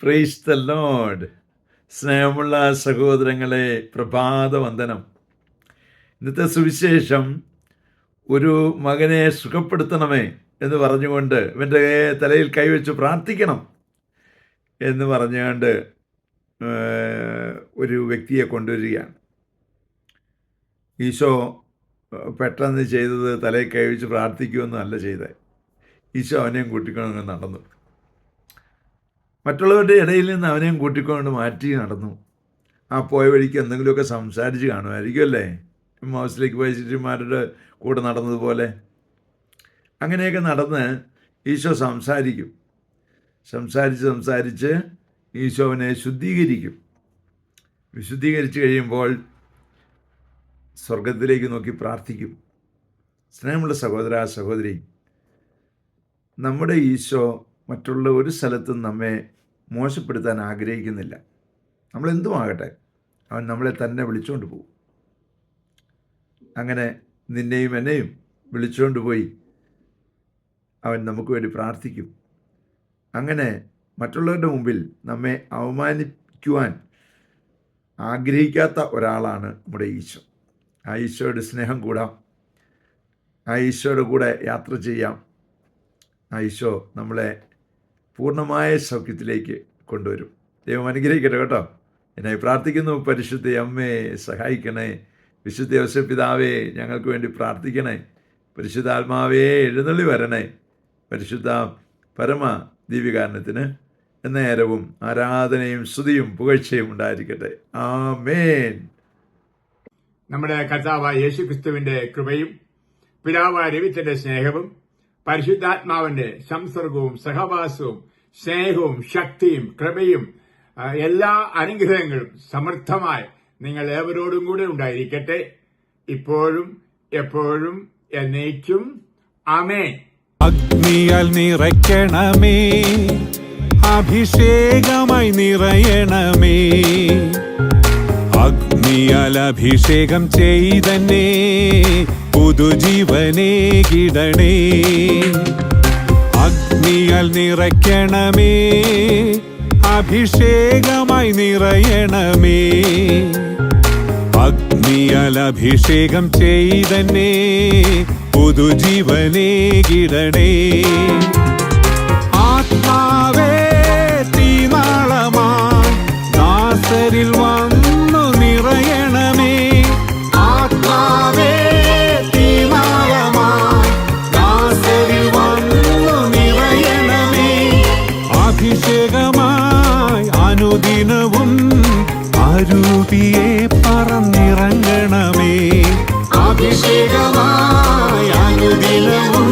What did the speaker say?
Praise the Lord. സ്നേഹമുള്ള സഹോദരങ്ങളെ, പ്രഭാതവന്ദനം. ഇന്നത്തെ സുവിശേഷം ഒരു മകനെ സുഖപ്പെടുത്തണമേ എന്ന് പറഞ്ഞുകൊണ്ട് ഇവൻ്റെ തലയിൽ കൈവച്ച് പ്രാർത്ഥിക്കണം എന്ന് പറഞ്ഞുകൊണ്ട് ഒരു വ്യക്തിയെ കൊണ്ടുവരികയാണ്. ഈശോ പെട്ടെന്ന് ചെയ്തത് തലയിൽ കൈവച്ച് പ്രാർത്ഥിക്കുമെന്നും അല്ല ചെയ്തത്. ഈശോ അവനെയും കൂട്ടിക്കൊണ്ട് നടന്നു. മറ്റുള്ളവരുടെ ഇടയിൽ നിന്ന് അവനെയും കൂട്ടിക്കൊണ്ട് മാറ്റി നടന്നു. ആ പോയ വഴിക്ക് എന്തെങ്കിലുമൊക്കെ സംസാരിച്ച് കാണുമായിരിക്കും അല്ലേ? മൗസിലേക്ക് പോയ ശിഷ്യന്മാരുടെ കൂടെ നടന്നതുപോലെ അങ്ങനെയൊക്കെ നടന്ന് ഈശോ സംസാരിക്കും. സംസാരിച്ച് ഈശോ അവനെ ശുദ്ധീകരിക്കും. വിശുദ്ധീകരിച്ച് കഴിയുമ്പോൾ സ്വർഗത്തിലേക്ക് നോക്കി പ്രാർത്ഥിക്കും. സ്നേഹമുള്ള സഹോദര സഹോദരി, നമ്മുടെ ഈശോ മറ്റുള്ള ഒരു സ്ഥലത്തും നമ്മെ മോശപ്പെടുത്താൻ ആഗ്രഹിക്കുന്നില്ല. നമ്മളെന്തുമാകട്ടെ, അവൻ നമ്മളെ തന്നെ വിളിച്ചുകൊണ്ട് പോകും. അങ്ങനെ നിന്നെയും എന്നെയും വിളിച്ചുകൊണ്ട് പോയി അവൻ നമുക്ക് വേണ്ടി പ്രാർത്ഥിക്കും. അങ്ങനെ മറ്റുള്ളവരുടെ മുമ്പിൽ നമ്മെ അവമാനിക്കുവാൻ ആഗ്രഹിക്കാത്ത ഒരാളാണ് നമ്മുടെ ഈശോ. ആ ഈശോയുടെ സ്നേഹം കൂടാം, ആ ഈശോയുടെ കൂടെ യാത്ര ചെയ്യാം. ആ ഈശോ നമ്മളെ പൂർണ്ണമായ സൗഖ്യത്തിലേക്ക് കൊണ്ടുവരും. ദൈവം അനുഗ്രഹിക്കട്ടെ കേട്ടോ. എന്നെ പ്രാർത്ഥിക്കുന്നു. പരിശുദ്ധ അമ്മേ സഹായിക്കണേ. വിശുദ്ധ യോസേപ്പ് പിതാവേ ഞങ്ങൾക്ക് വേണ്ടി പ്രാർത്ഥിക്കണേ. പരിശുദ്ധാത്മാവേ എഴുന്നള്ളി വരണേ. പരിശുദ്ധ പരമ ദിവ്യകാരണത്തിന് എന്നേരവും ആരാധനയും സ്തുതിയും പുകഴ്ചയും ഉണ്ടായിരിക്കട്ടെ. ആമേൻ. നമ്മുടെ കർത്താവായ യേശുക്രിസ്തുവിന്റെ കൃപയും പിതാവായ ദൈവത്തിന്റെ സ്നേഹവും പരിശുദ്ധാത്മാവിന്റെ സംസർഗവും സഹവാസവും സ്നേഹവും ശക്തിയും കൃപയും എല്ലാ അനുഗ്രഹങ്ങളും സമൃദ്ധമായി നിങ്ങൾ ഏവരോടും കൂടെ ഉണ്ടായിരിക്കട്ടെ, ഇപ്പോഴും എപ്പോഴും എന്നേക്കും. ആമേൻ. അഗ്നിയാൽ നിറയ്ക്കണമേ, അഭിഷേകമായി നിറയണമേ. അഗ്നിയാൽ അഭിഷേകം ചെയ്തന്നെ പുതുജീവനേ കിടണേ. അഗ്നിയാൽ നിറയ്ക്കണമേ, അഭിഷേകമായി നിറയണമേ. അഗ്നിയാൽ അഭിഷേകം ചെയ്തന്നെ പുതുജീവനേ കിടണേ. ആത്മാവേ തീനാളമായി ദാസരിൽ വന്നു നിറയണമേ. ആത്മാവേ തീനാളമായി ദാസരിൽ വന്നു നിറയണമേ. അഭിഷേകമായി അനുദിനവും അരൂപിയെ പറന്നിറങ്ങണമേ. അഭിഷേകമായി അനുദിനവും